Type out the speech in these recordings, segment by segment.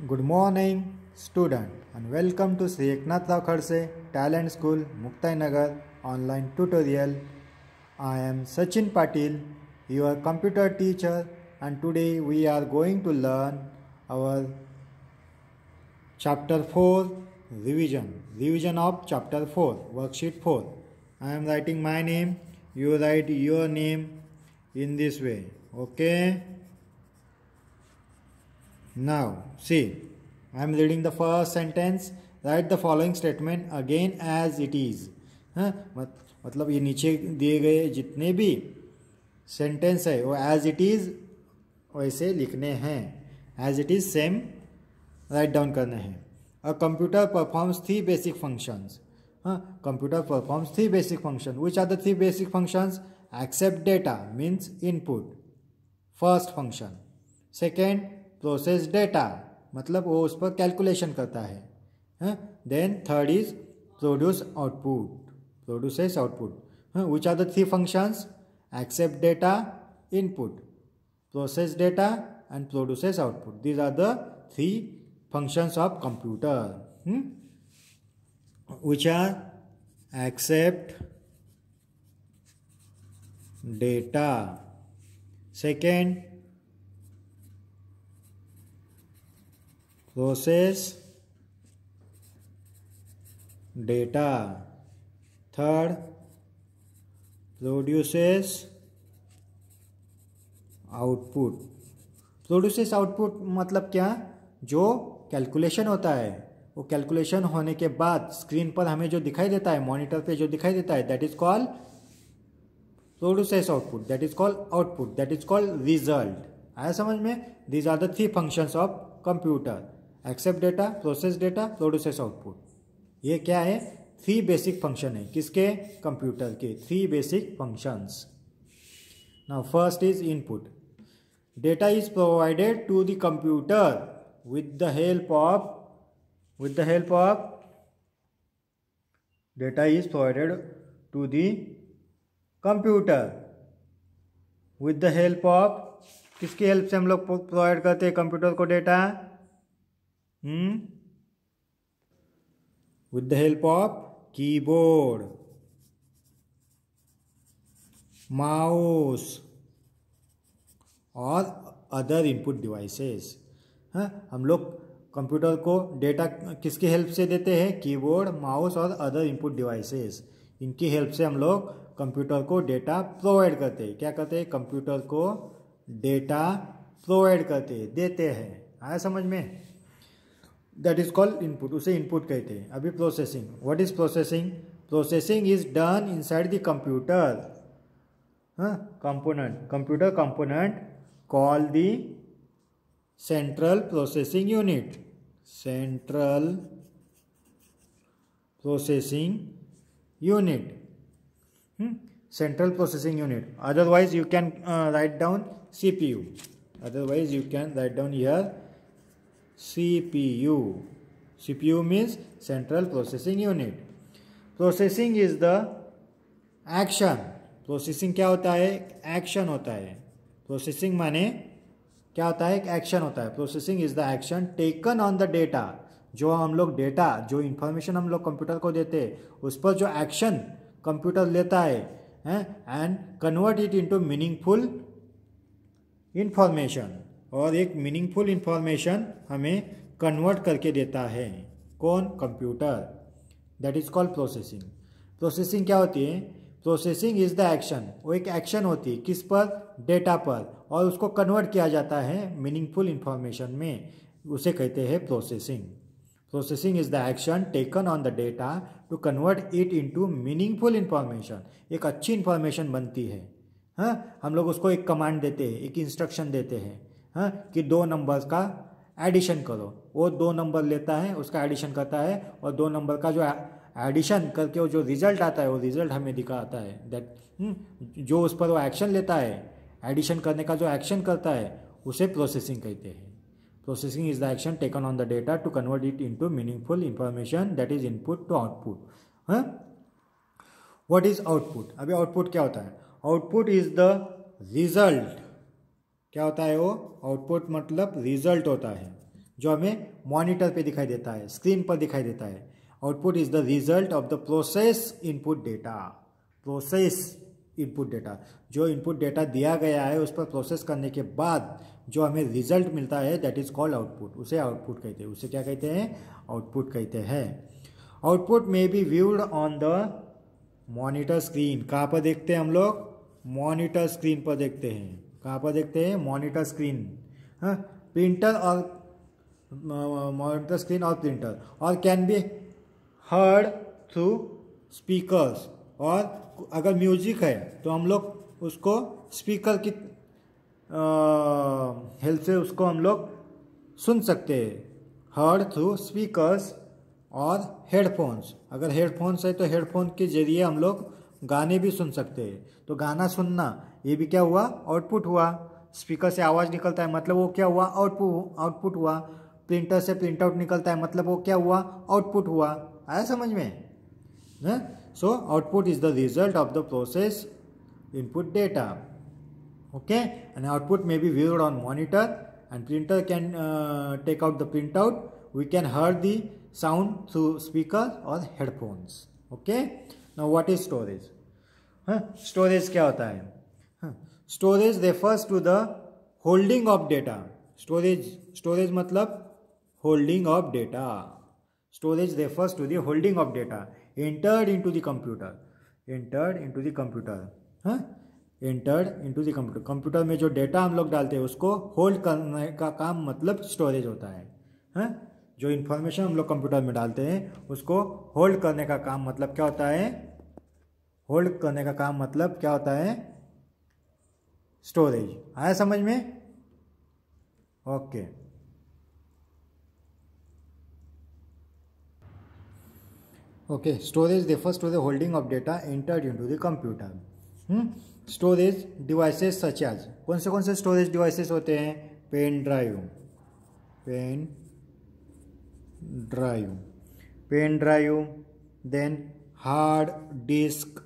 Good morning, student, and welcome to Sri Eknath Rao Khadse Talent School, Muktai Nagar online tutorial. I am Sachin Patil, your computer teacher, and today we are going to learn our chapter 4 revision of chapter 4, worksheet 4. I am writing my name, you write your name in this way, okay? Now, see, I am reading the first sentence. Write the following statement again as it is. मतलब ये नीचे दिए गए जितने भी sentence है वो as it is वैसे लिखने हैं. As it is same write down करने हैं. A computer performs 3 basic functions. Computer performs 3 basic function. Which are the 3 basic functions? Accept data means input, first function. Second, process data मतलब वो उस पर calculation करता है. Then third is produce output. Which are the 3 functions? Accept data, input, process data and produces output. These are the 3 functions of computer, which are accept data, second process data, third produces output. Produces output मतलब क्या? जो calculation होता है वो calculation होने के बाद screen पर हमें जो दिखाई देता है, मॉनिटर पे जो दिखाई देता है, that is called produces output. That is called output. That is called result. आया समझ में? These are the 3 functions of computer. Accept data, process data, produces output. ये क्या है? 3 बेसिक फंक्शन है. किसके? कंप्यूटर के 3 basic functions. Now first is input. Data is provided to the computer with the help of data is provided to the computer with the help of किसकी help से हम लोग प्रोवाइड करते हैं computer को data? with the help of keyboard, mouse और other input devices. हम लोग कंप्यूटर को डेटा किसकी हेल्प से देते हैं? कीबोर्ड, माउस और अदर इनपुट डिवाइसेस. इनकी हेल्प से हम लोग कंप्यूटर को डेटा प्रोवाइड करते हैं. क्या करते हैं? कंप्यूटर को डेटा प्रोवाइड करते हैं, देते हैं. आया समझ में? That is called input. उसे इनपुट कहते हैं. अभी processing. What is processing? Processing is done inside the computer component. Computer component call the Central Processing Unit. Central Processing Unit. Central Processing Unit. Otherwise, you can write down CPU. Otherwise, you can write down here CPU. CPU means Central Processing Unit. Processing is the action. Processing क्या होता है? Action होता है. Processing माने क्या होता है? एक एक्शन होता है. Processing is the action taken on the data. जो हम लोग डेटा, जो इंफॉर्मेशन हम लोग कंप्यूटर को देते हैं उस पर जो एक्शन कंप्यूटर लेता है and convert it into meaningful information. और एक मीनिंगफुल इंफॉर्मेशन हमें कन्वर्ट करके देता है. कौन? Computer. That is called processing. Processing क्या होती है? Processing is the action. वो एक एक्शन होती है. किस पर? डेटा पर. और उसको कन्वर्ट किया जाता है मीनिंगफुल इंफॉर्मेशन में. उसे कहते हैं processing. Processing is the action taken on the data to convert it into meaningful information. एक अच्छी इंफॉर्मेशन बनती है. हम लोग उसको एक कमांड देते हैं, एक इंस्ट्रक्शन देते हैं कि 2 नंबर्स का एडिशन करो. वो 2 नंबर लेता है, उसका एडिशन करता है और 2 नंबर का जो एडिशन करके वो जो रिजल्ट आता है वो रिजल्ट हमें दिखाता है. दैट जो उस पर वो एक्शन लेता है, एडिशन करने का जो एक्शन करता है उसे प्रोसेसिंग कहते हैं. Processing is the action taken on the data to convert it into meaningful information. That is input to output. What is output? अभी आउटपुट क्या होता है? Output is the result. क्या होता है वो? आउटपुट मतलब रिजल्ट होता है. जो हमें मॉनिटर पे दिखाई देता है, स्क्रीन पर दिखाई देता है। Output is the result of the process input data. Process input data, जो इनपुट डेटा दिया गया है उस पर प्रोसेस करने के बाद जो हमें रिजल्ट मिलता है दैट इज कॉल्ड आउटपुट, उसे आउटपुट कहते हैं। उसे क्या कहते हैं? आउटपुट कहते हैं। आउटपुट में B viewed on the monitor screen. कहाँ पर देखते हैं हम लोग? मॉनिटर स्क्रीन पर देखते हैं। कहाँ पर देखते हैं? Monitor screen. हाँ, प्रिंटर और मॉनिटर स्क्रीन और प्रिंटर, और can be heard through speakers. और अगर म्यूजिक है तो हम लोग उसको स्पीकर की हेल्प से उसको हम लोग सुन सकते हैं। हर्ड थ्रू स्पीकर्स और हेडफोन्स। अगर हेडफोन्स है तो हेडफोन के जरिए हम लोग गाने भी सुन सकते हैं। तो गाना सुनना ये भी क्या हुआ? आउटपुट हुआ। स्पीकर से आवाज़ निकलता है मतलब वो क्या हुआ? आउटपुट हुआ। प्रिंटर से प्रिंट आउट निकलता है मतलब वो क्या हुआ? आउटपुट हुआ। आया समझ में? So output is the result of the process input data. Okay, and output may be viewed on monitor, and printer can take out the printout. We can hear the sound through speaker or headphones. Okay, now what is storage? Storage क्या होता है? Storage refers to the holding of data. Storage मतलब holding of data. Storage refers to the holding of data entered into the computer. Entered into the computer. Entered into the computer. Computer में जो data हम लोग डालते हैं उसको hold करने का काम मतलब स्टोरेज होता है. जो इन्फॉर्मेशन हम लोग कंप्यूटर में डालते हैं उसको होल्ड करने का काम मतलब क्या होता है? होल्ड करने का काम मतलब क्या होता है? स्टोरेज. आया समझ में? Okay. Okay, storage refers to the holding of data entered into the computer. Storage devices such as, कौन से स्टोरेज डिवाइसेस होते हैं? Pen drive, then hard disk,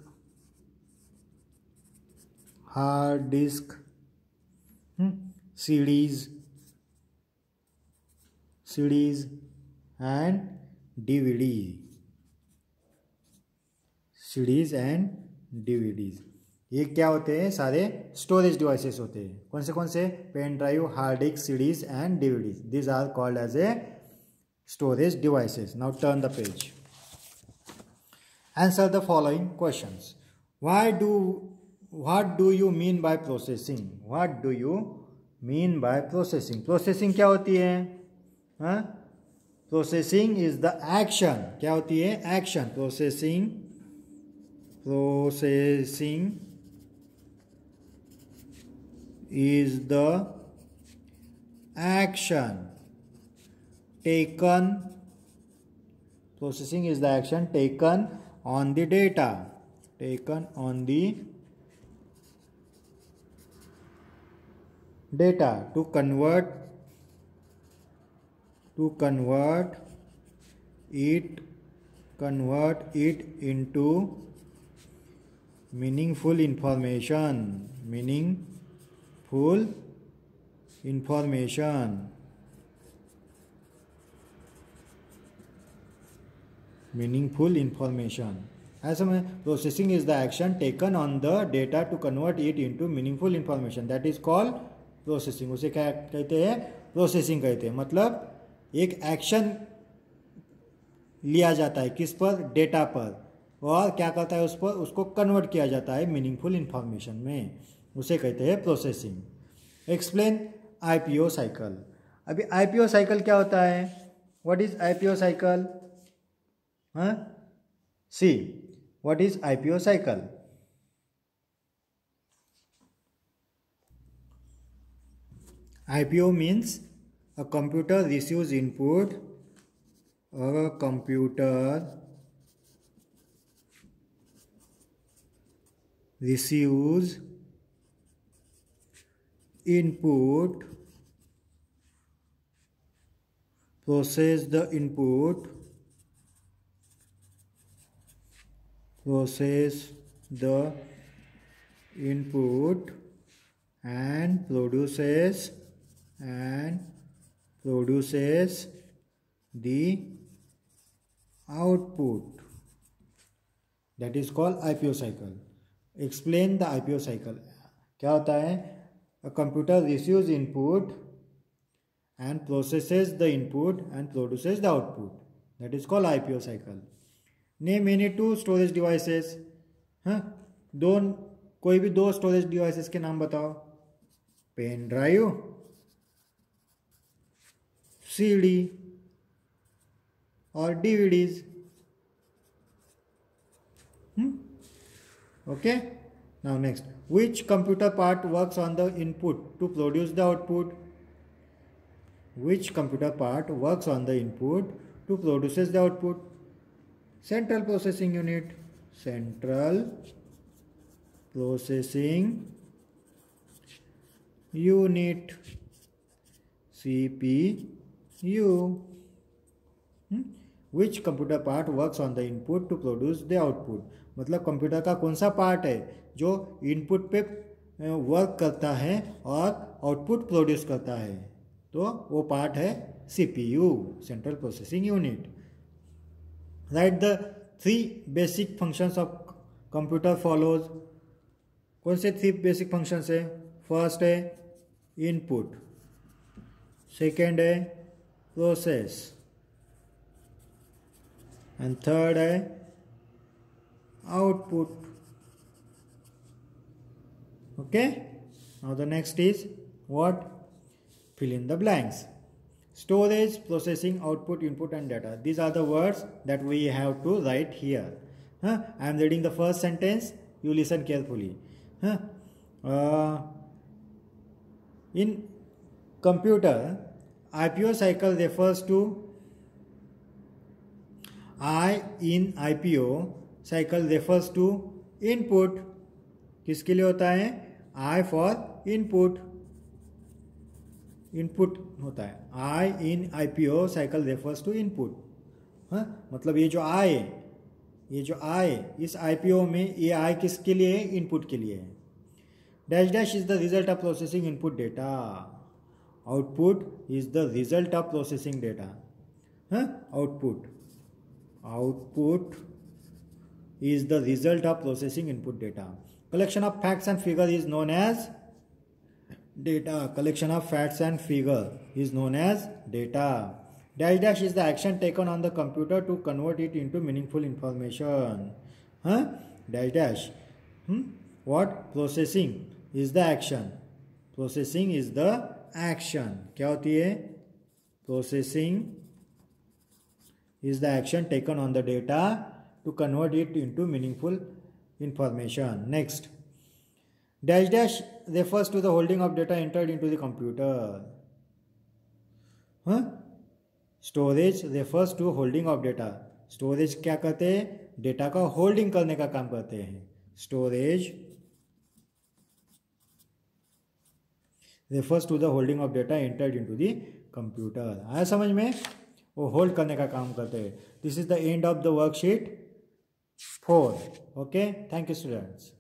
CDs and DVDs. ये क्या होते हैं? सारे स्टोरेज डिवाइसेस होते हैं. कौन से? Pen drive, hard disk, CDs and DVDs. These are called as a storage devices. Now turn the page. Answer the following questions. What do you mean by processing? What do you mean by processing? Processing क्या होती है? Processing is the action. क्या होती है? Action. Processing is the action taken. Processing is the action taken on the data. To convert it into meaningful information. ऐसा में processing is the action taken on the data to convert it into meaningful information. That is called processing. उसे क्या कहते हैं? Processing कहते हैं. मतलब एक एक्शन लिया जाता है किस पर? डेटा पर, और क्या करता है? उस पर उसको कन्वर्ट किया जाता है मीनिंगफुल इंफॉर्मेशन में. उसे कहते हैं प्रोसेसिंग. Explain IPO cycle. अभी आईपीओ साइकिल क्या होता है? What is IPO cycle? See, what is IPO cycle? IPO means a computer receives input. Process the input and produces the output. That is called IPO cycle. Explain the IPO cycle. क्या होता है? A computer receives input and processes the input and produces the output. That is called IPO cycle. Name any two storage devices. हाँ, कोई भी दो storage devices के नाम बताओ. पेन ड्राइव, सीडी और DVDs. Okay. Now next, which computer part works on the input to produce the output? Which computer part works on the input to produces the output? Central processing unit. Central processing unit, CPU. Which computer part works on the input to produce the output? मतलब computer का कौन सा part है जो input पे work करता है और आउटपुट प्रोड्यूस करता है? तो वो पार्ट है CPU, central processing unit. Right the 3 basic functions of computer follows. कौन से 3 बेसिक फंक्शंस है? फर्स्ट है इनपुट, सेकेंड है प्रोसेस, एंड थर्ड है output. Okay. Now the next is what? Fill in the blanks. Storage, processing, output, input and data. These are the words that we have to write here. I am reading the first sentence. You listen carefully. In computer, IPO cycle refers to in IPO cycle refers to input. किसके लिए होता है? I for input. Input होता है. I in IPO cycle refers to input. मतलब ये जो I इस IPO में ये I किसके लिए है? इनपुट के लिए है. Dash dash is the result of processing input data. Output is the result of processing data. Output is the result of processing input data. Collection of facts and figure is known as data. Collection of facts and figure is known as data. Dash dash is the action taken on the computer to convert it into meaningful information. Dash dash. What? Processing is the action. Processing is the action. क्या होती है? Processing is the action taken on the data to convert it into meaningful information. Next, dash dash refers to the holding of data entered into the computer. Storage refers to holding of data. Storage क्या करते हैं? Data का holding करने का काम करते हैं. Storage refers to the holding of data entered into the computer. आया समझ में? वो होल्ड करने का काम करते हैं. This is the end of the worksheet 4. Okay, thank you students.